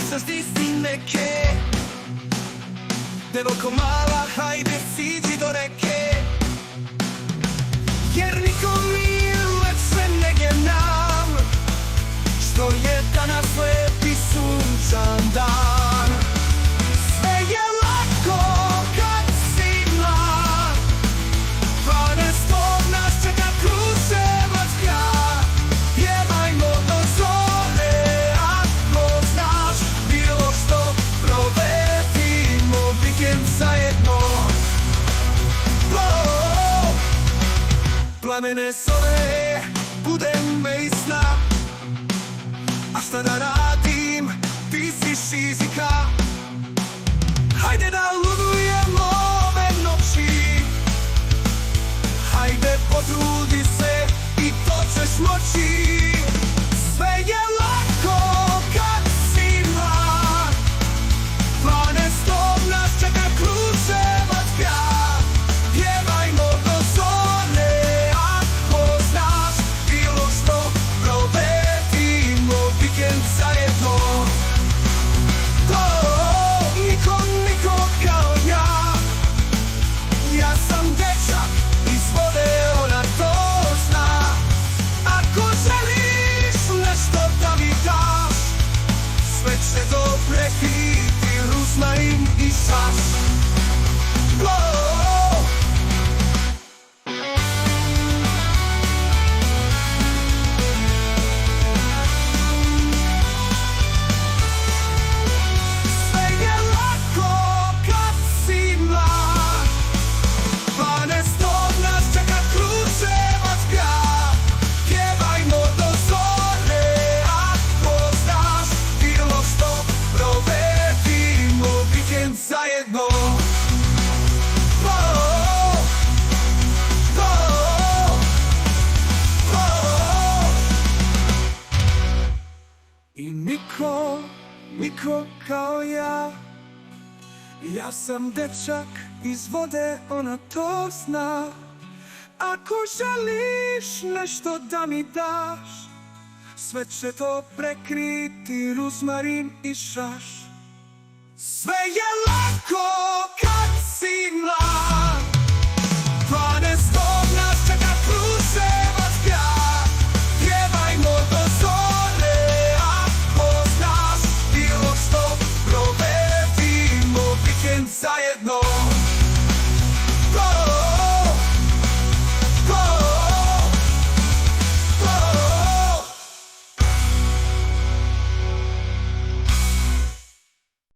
Завжди стінеки, Девоко мала, хайде сіді до реки. Jer niko nije lepše nege nam, što je danas lep i sunčan dan. Sve je lako kad si mlad, 12 nas čeka Kruševac grad. Pjevajmo do zore, ako znaš, bilo što provedimo vikend zajedno. Plamene zore, budem me i sna, a šta da radim, ti si fizika. Hajde da ludujemo ove noći, hajde potrudi se i to ćeš moći. Sve je lako kad si mlad, 12 nas čeka Kruševac grad. Pjevajmo do zore, ako znaš, bilo što provedimo vikend zajedno. Niko kao ja, ja sam dečak iz vode, ona to zna. Ako želiš nešto da mi daš, sve će to prekriti ruzmarin i šaš. Zajedno. I niko kao ja, ja sam dečak iz vode, ona to zna. Ako želiš nešto da mi daš, sve će to prekriti ruzmarin i šaš. Sve je lako kad si mlad, 12 nas čeka Kruševac grad. Pjevajmo do zore, ako znaš, bilo što provedimo vikend zajedno.